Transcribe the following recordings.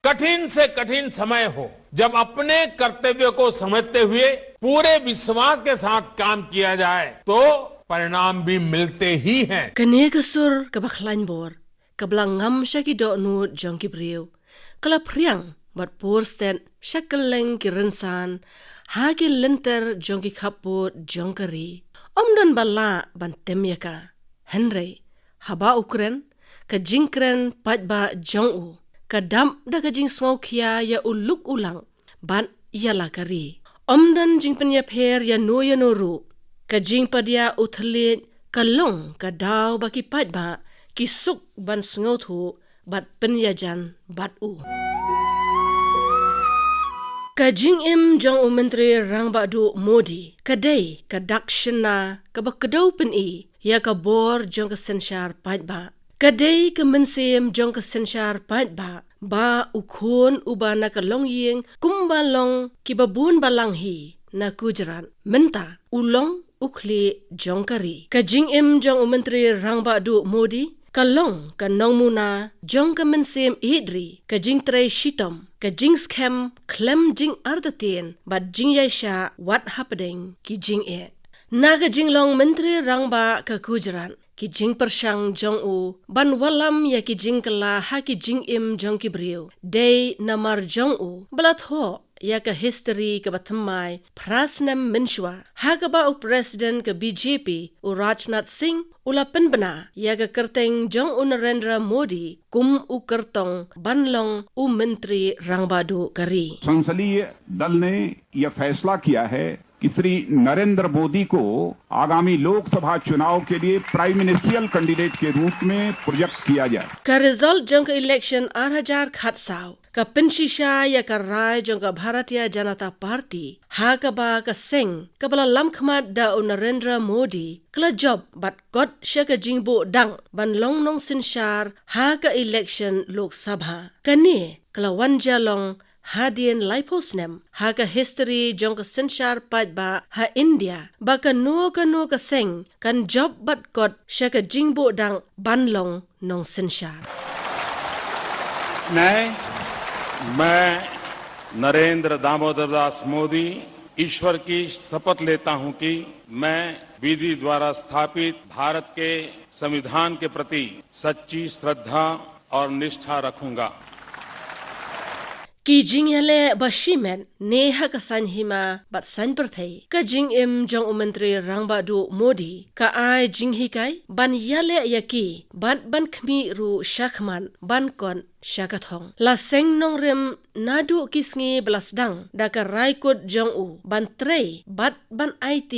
कठिन से कठिन समय हो, जब अपने कर्तव्य को समझते हुए पूरे विश्वास के साथ काम किया जाए तो परिणाम भी मिलते ही हैं। Kania kesur kabakhlain bor, kablang ngam syaki do nu jong ki priu, kala priang bat por sten syakeleng ki rensan, ha ki lenter jong ki khapo jong kari, dan bala ban temyaka, Henry, haba ukren, ka jingkren pat ba jong u, ka dam da ka jing sngau kia ya uluk ulang, ban yala kari, dan jing penya pher ya no ru, ka jing padia uthalit, kalong ka daw baki pat ba kisuk ban sngau thu bat penyajan bat u. Ka jing im jong u menteri rang ba du Modi kadai ka dakshana ka bakadaw pen I ya ka bor jong ka sensyar pat ba. Kadai ka mensim jong ka sensyar pat ba ukhon ubana ka long ying kumbalong ki babun balang hi na Gujarat menta ulong ukli jongkari ka jing im jong u menteri rang ba du Modi ka long ka nong muna jong ka mensim idri ka jing tray shitom ka jing scam klem jing ardatin but jing yaisha what happening ki jing e na ka jing long menteri rang ba ka Gujarat ki jing persyang jong u ban walam ya ki jing kala ha ki jing im jong ki briu day namar jong u balat ho ya ka history ka bathamai prasnam minshwa ha ka ba u president ka BJP u Rajnath Singh ula penbana ya ka kerteng jong u Narendra Modi kum u kertong banlong u menteri rangbadu kari. संसदीय दल ने यह फैसला किया है कि श्री नरेंद्र मोदी को आगामी लोकसभा चुनाव के लिए प्राइम मिनिस्ट्रियल कैंडिडेट के रूप में प्रोजेक्ट किया जाए. का रिजल्ट जंग इलेक्शन 8000 खातसाव का पिनशीशा या का राय जंग भारतीय जनता पार्टी हा का बा का सिंह का बला लमखmat da Narendra Modi kala job bat got shaka jingbo dang ban long nong sinshar ha ka election lok sabha kani kala wanja long Hadian Liposnem ha ka history jong ka senshar pat ba ha India ba ka no ka seng kan job bat got shaka jingbo dang banlong nong senshar. मैं नरेंद्र दामोदर दास मोदी ईश्वर की शपथ लेता हूं कि मैं विधि द्वारा स्थापित भारत के संविधान के प्रति सच्ची श्रद्धा और निष्ठा रखूंगा. Ki jing yale bashimen neha ka san hima bat san perthai ka jing im jong menteri rang ba du Modi ka ai jing hi kai ban yale yaki ban khmi ru shakhman ban kon shakathong la seng nong rem nadu kisngi blasdang da ka raikut jong u ban trei ban IT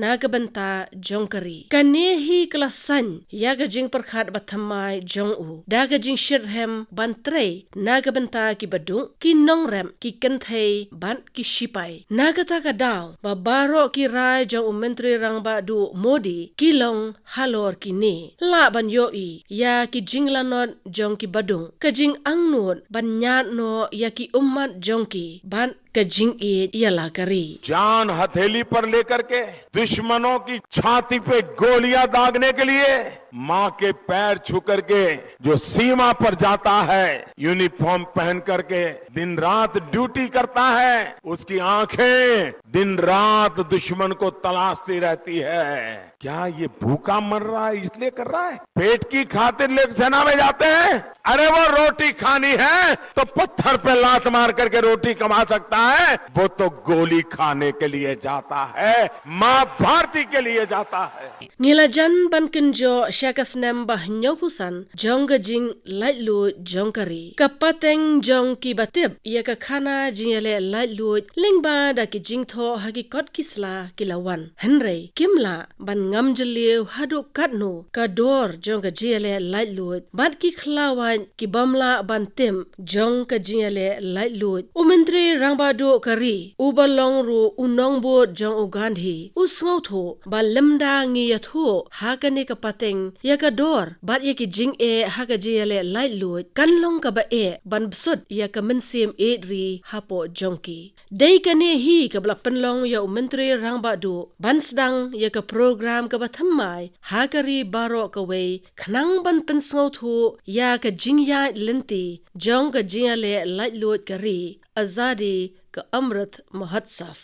naga banta jongkari ka nehi klasan ya ga jing perkhat bathamai jong u da ga jing shirhem ban trei naga banta ki badung ki nong rem ki kenthei ban ki shipai naga ta ka daw ba baro ki rai jong u menteri rang ba du Modi ki long halor ki ne la ban yo I ya ki jing lanot jong ki badung ka jing ang nut ban nyat no ya ki ummat jong ki ban ka jing e yala kari. जान हथेली पर लेकर के दुश्मनों की छाती पे गोलियां दागने के लिए माँ के पैर छू करके जो सीमा पर जाता है यूनिफॉर्म पहन करके दिन रात ड्यूटी करता है उसकी आंखें दिन रात दुश्मन को तलाशती रहती है. क्या ये भूखा मर रहा है इसलिए कर रहा है? पेट की खातिर लोग सेना में जाते हैं. अरे वो रोटी खानी है तो पत्थर पे लात मार करके रोटी कमा सकता है, वो तो गोली खाने के लिए जाता है, माँ भारती के लिए जाता है. Nilajan ban kenjo syakasnem bah nyopusan jong jing laitlu jongkari kapateng jong ki batip ya ka khana jingale laitlu lingba da ki jingtho hagi kot kisla kilawan Henry kimla ban ngam jeliu hadu katnu ka dor jong ka jingale laitlu bat ki khlawan ki bamla ban tim jong ka jingale laitlu umentri rangbadu kari ubalong ru unong bo jong ugandhi usngau tho ba lemda ngi yatho hakani ka pateng ya ka dor bat ya ki jing e haka jingale laitlu kanlong ka ba e ban bsut ya ka mensim edri hapo jongki dei kane hi ka bla penlong ya menteri rang ba du ban sedang ya ka program ka bathammai hakari baro ka we khnang ban pensngau thu ya ka jingya lenti jong ka jingya le lait lot ka ri azadi का अमृत महोत्सव।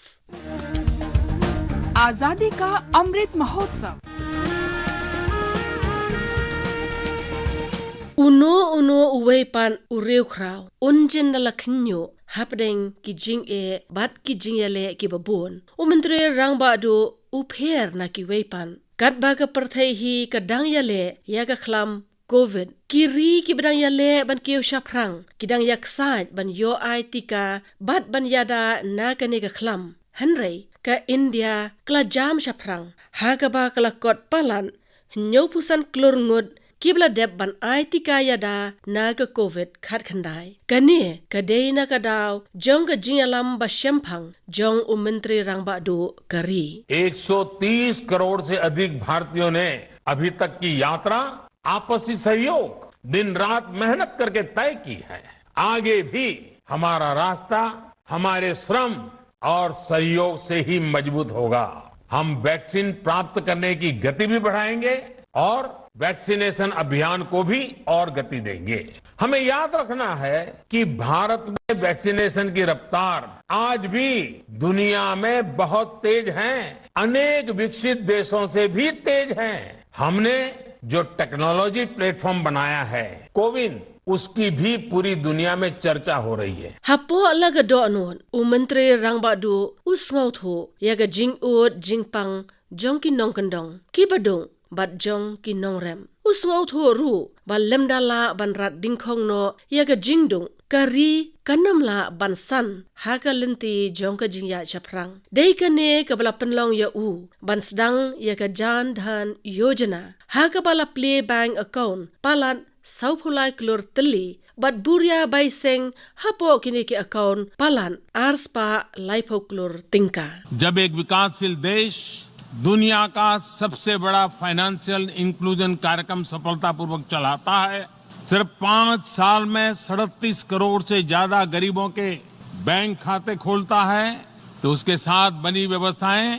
आजादी का अमृत Mahotsav uno uwe pan ureu khrau unjen na lakhnyo hapdeng ki jing e bat ki jing yale ki babon umentre rangba do upher na ki we pan kat ba ka parthai hi ka dang yale ya ka khlam COVID kiri ki badang yale ban keu shaprang kidang yak saj ban yo ai tika bat ban yada na ka ne ka khlam hanrei ka India kla jam shaprang ha ka ba kla kot palan nyo pusan klur ngut kibla deb ban ai tika yada na ka COVID khat khandai kane ka dei na ka daw jong ka jingalam ba shemphang jong umantri rangba do kari 130 करोड़ से अधिक भारतीयों ने अभी तक की यात्रा आपसी सहयोग दिन रात मेहनत करके तय की है। आगे भी हमारा रास्ता हमारे श्रम और सहयोग से ही मजबूत होगा। हम वैक्सीन प्राप्त करने की गति भी बढ़ाएंगे और वैक्सीनेशन अभियान को भी और गति देंगे। हमें याद रखना है कि भारत में वैक्सीनेशन की रफ्तार आज भी दुनिया में बहुत तेज है, अनेक विकसित देशों से भी तेज है। हमने जो टेक्नोलॉजी प्लेटफॉर्म बनाया है कोविन उसकी भी पूरी दुनिया में चर्चा हो रही है। hapo alaga do anon umantri rangba do usngau tho yaga jing ot jing pang jong ki nong kandong ki badong bat jong ki nong rem usngau tho ru ba lemdala ban rat dingkhong no yaga jing dong kari kanamla ban san haga lenti jong ka jing ya chaprang dei kane kabla penlong ya u ban sedang yaga jan dhan yojana haga bala play bank account palan saupulai klur teli bat buria bai seng hapo kini ke account palan arspa laipo klur tingka जब एक विकासशील देश दुनिया का सबसे बड़ा financial inclusion कार्यक्रम सफलतापूर्वक चलाता है, सिर्फ 5 साल में 37 करोड़ से ज्यादा गरीबों के बैंक खाते खोलता है, तो उसके साथ बनी व्यवस्थाएं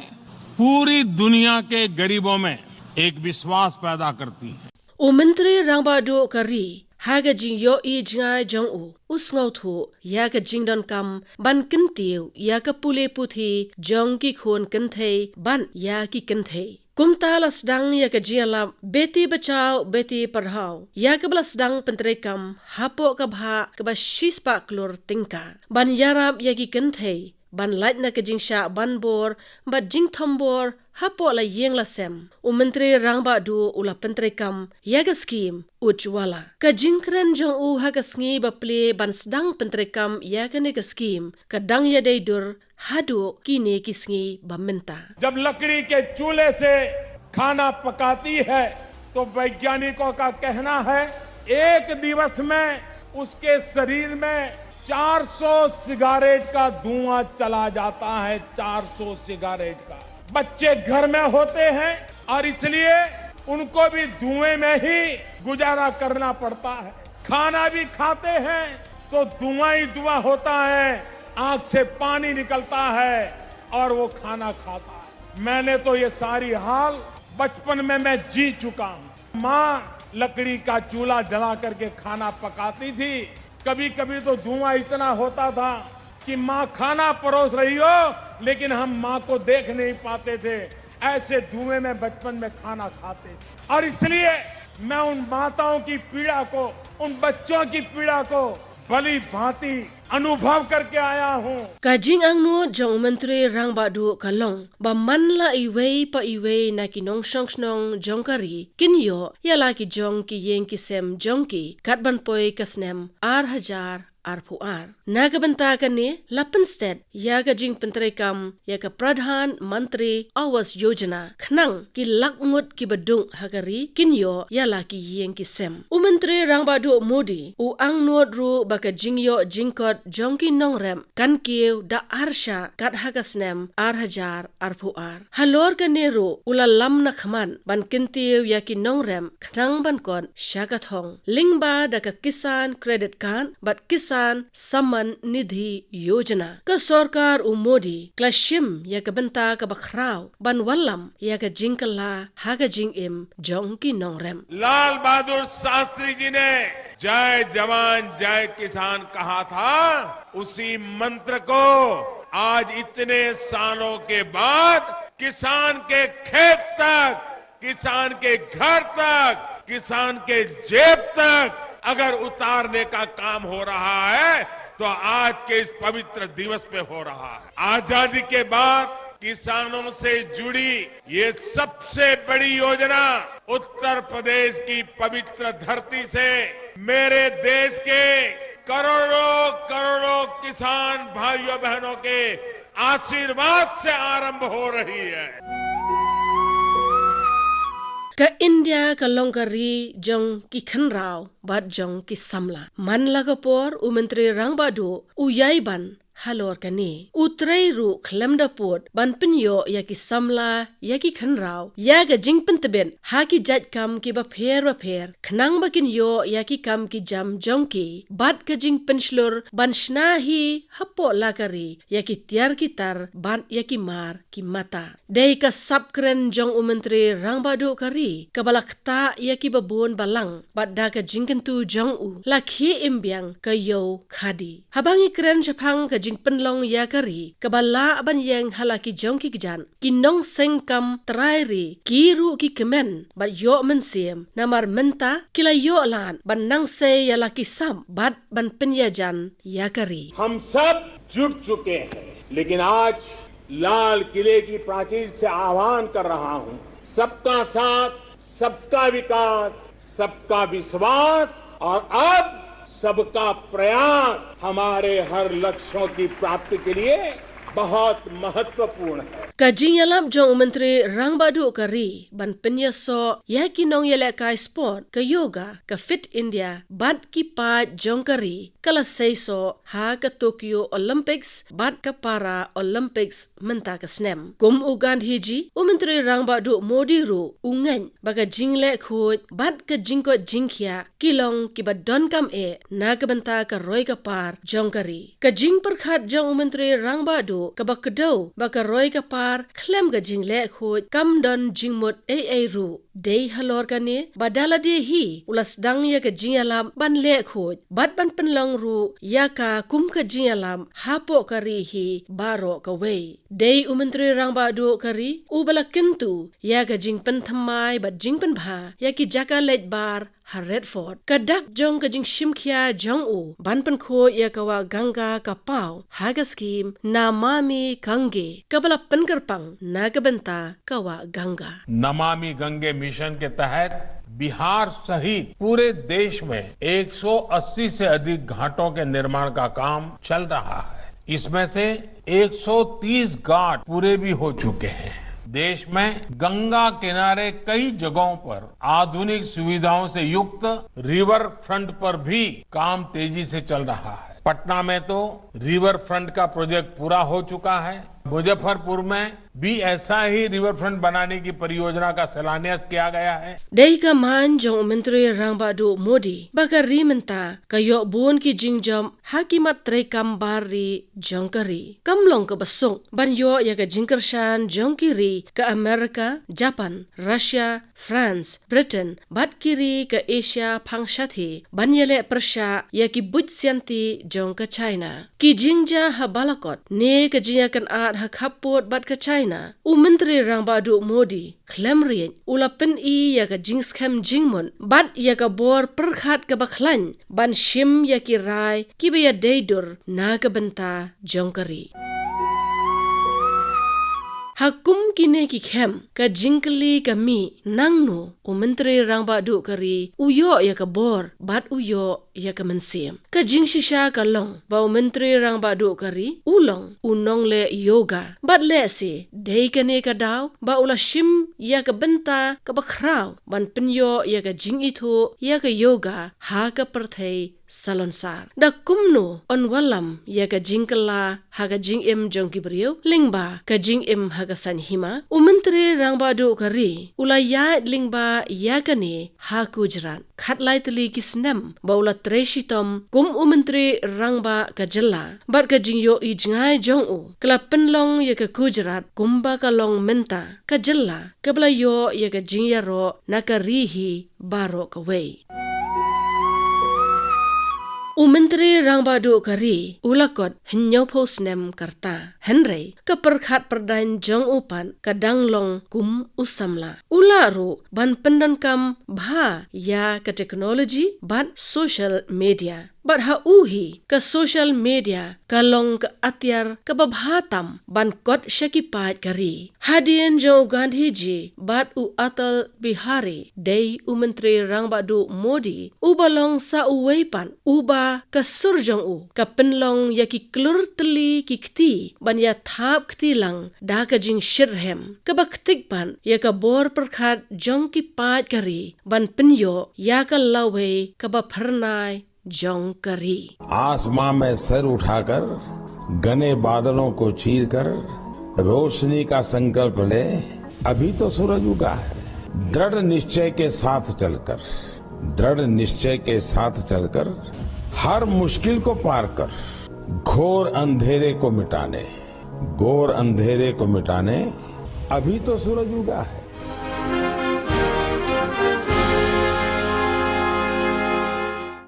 पूरी दुनिया के गरीबों में एक विश्वास पैदा करती है। umantri rangba do kari haga jing yo I jingai jong u usngau tho ya ka jingdon kam ban kintiu ya ka pule puthi jong ki khon kinthei ban ya ki kinthei kumta lasdang ya ka jiala beti bachao beti padhao ya ka blasdang pentre kam hapo ka bha ka ba shispa klor tingka ban yarab ya ki kinthei ban lait na ka jingsha ban bor ba jing thombor hapo la yeng la sem umantri rangba du ula pentre kam yaga scheme ujwala ka jingkran jong u haga sngi ba ple ban sedang pentre kam yaga ne ka scheme ka dang ya dei dur hadu kine ki sngi ba menta जब लकड़ी के चूल्हे से खाना पकाती है तो वैज्ञानिकों का कहना है एक दिवस में उसके शरीर में 400 सिगारेट का धुआं चला जाता है। 400 सिगारेट का बच्चे घर में होते हैं और इसलिए उनको भी धुएं में ही गुजारा करना पड़ता है। खाना भी खाते हैं तो धुआं ही धुआं होता है, आंख से पानी निकलता है और वो खाना खाता है। मैंने तो ये सारी हाल बचपन में मैं जी चुका हूँ। माँ लकड़ी का चूल्हा जला करके खाना पकाती थी, कभी कभी तो धुआं इतना होता था कि माँ खाना परोस रही हो लेकिन हम माँ को देख नहीं पाते थे। ऐसे धुएं में बचपन में खाना खाते थे और इसलिए मैं उन माताओं की पीड़ा को, उन बच्चों की पीड़ा को भली भांति अनुभव करके आया हूँ। kajing ang no jong mentri rangba du kalong ba manla iwei pa iwei na kinong shnong jong kari kinyo yala ki jong ki yeng ki sem jong ki katban poi kasnem ar arpuar nagabanta kane lapan state yaga jing pentre kam yaga pradhan mantri awas yojana khnang ki lakngut ki badung hagari kinyo yala ki yeng ki sem umantri rangba du modi u ang not ru baka jingyo jingkot jongki nongrem kan kieu da arsha kat hagasnem arpuar halor kanero ula lam na khman ban kintiu yaki nongrem khnang ban kon shagathong lingba da ka kisan credit card bat kis Kisan Samman Nidhi Yojana ka Sarkar Umodi klashim ya ka benta ka bakraw ban wallam ya ka jinkala haga jing im jong ki nongrem Lal बहादुर शास्त्री जी ने जय जवान जय किसान कहा था, उसी मंत्र को आज इतने सालों के बाद किसान के खेत तक, किसान के घर तक, किसान के जेब तक अगर उतारने का काम हो रहा है तो आज के इस पवित्र दिवस पे हो रहा है। आजादी के बाद किसानों से जुड़ी ये सबसे बड़ी योजना उत्तर प्रदेश की पवित्र धरती से मेरे देश के करोड़ों करोड़ों किसान भाइयों बहनों के आशीर्वाद से आरंभ हो रही है। ka India ka longkari jong ki khanrao bat jong ki samla man lagapor u menteri rangbadu u yaiban halor kani utrai ru khlamda pot ban pinyo ya ki samla ya ki khanrao ya ga jingpen teben ha ki jat kam ki ba pher khnang bakin yo ya ki kam ki jam jong ki bat ka jingpen shlur ban shna hi hapo lakari ya ki tiar ki tar ban ya ki mar ki mata dei ka sabkren jong u menteri rangbadu kari ka balakta ya ki babon balang bat da ka jingken tu jong u lakhi imbyang ka yo khadi habangi kren chapang ka penlong ya kari kabala ban yang halaki jong ki jan kinong sengkam trairi kiru ki kemen bat yo mensiem namar menta kila yo lan ban nang se ya laki sam bat ban penya jan ya kari हम सब जुट चुके हैं, लेकिन आज लाल किले की प्राचीर से आह्वान कर रहा हूं, सबका साथ, सबका विकास, सबका विश्वास और अब सबका प्रयास हमारे हर लक्ष्यों की प्राप्ति के लिए बहुत महत्वपूर्ण है। Kajing yalam jong menteri rangbadu kari ban penyaso ya kinong yele ka sport ka yoga ka fit India bat ki pa jong kari kala seiso ha ka Tokyo Olympics bat ka para Olympics menta ka snem kum ugan hiji u menteri rangbadu modi ru ungan baga jingle khoj bat ka jingko jingkhya kilong ki ba don kam e na ka banta ka roi ka par jong kari ka jing par khat jong menteri rangbadu ka ba kdo ba ka roi ka par klem ga jingle khoj kam don jingmot ai ru dei halor kane badala de hi ulas dang ya ka jingalam ban le khoj bat ban penlong ru ya ka kum ka jingalam hapo kari hi baro ka we dei umentri rangbadu kari ubala kintu ya ka jingpen thamai bat jingpen bha ya ki jaka let bar Redford kadak jong ka jing shimkhya jong u ban pen kho ya kawa ganga ka pau haga scheme na mami kange kabala pen karpang na kabanta kawa ganga Namami Gange मिशन के तहत बिहार सहित पूरे देश में 180 से अधिक घाटों के निर्माण का काम चल रहा है। इसमें से 130 घाट पूरे भी हो चुके हैं। देश में गंगा किनारे कई जगहों पर आधुनिक सुविधाओं से युक्त रिवर फ्रंट पर भी काम तेजी से चल रहा है। पटना में तो रिवर फ्रंट का प्रोजेक्ट पूरा हो चुका है। मुजफ्फरपुर में भी ऐसा ही रिवर फ्रंट बनाने की परियोजना का शिलान्यास किया गया है। dei ka man jong menteri rangbadu modi bakari menta kayo bon ki jingjam hakimat tre kambari jongkari kamlong ka basong banyo ya ka jingkershan jongkiri ka America, Japan, Russia, France, Britain bat kiri ka Asia phangsathi banyele persha ya ki butsianti jong ka China ki jingja habalakot ne ka jinya kan at hakapot bat ka China u menteri rangbadu modi klemrien ulapen I ya ka jingskem jingmon bat ya ka bor perkhat ka bakhlan ban shim ya ki rai ki be ya deidur na ka benta jongkari hakum kine ki khem ka jingkli ka mi nangno u menteri rangbadu kari uyo ya ka bor bat uyo ya ka mensiem ka jingshisha ka long ba u menteri rangbadu kari ulong unong le yoga bat le se dei kane ka daw ba ula shim ya ka benta ka bakraw ban pinyo ya ka jing itho ya ka yoga ha ka perthei salonsar da kumno on walam ya ka jingkala ha ka jing em jong ki brio lingba ka jing em ha ka san hima u menteri rangbadu kari ula ya lingba ya ka ne ha kujran khatlai tli ki snem ba ula Treshitom kum Menteri Rangba ka jela bat ka jingyo I jangai jong u kala penlong ya ka Gujarat kumba ka long menta ka jela ka bla yo ya ka jingya ro nakarihi baro ka wei. Menteri Rangbadu kari ulakot hinyau posnem karta Henry keperkat perdain jong upan kadang long kum usamla ularu ban pendankam bha ya ke teknologi ban social media bat ha uhi ke social media kalong ke atyar ke babhatam ban kot syakipat kari hadien jo Gandhi ji bat u Atal Bihari dei Menteri Rangbadu Modi ubalong sa uweipan uba ke surjong u ke penlong ya ki klur teli ki kti ban ya thap kti lang da ka jing shirhem ke baktik ban ya ka bor perkhat jong ki pat kari ban penyo ya ka lawe ke ba pharnai जौं करी आसमां में सर उठाकर घने बादलों को चीरकर रोशनी का संकल्प ले अभी तो सूरज उगा है दृढ़ निश्चय के साथ चलकर हर मुश्किल को पार कर घोर अंधेरे को मिटाने अभी तो सूरज उगा है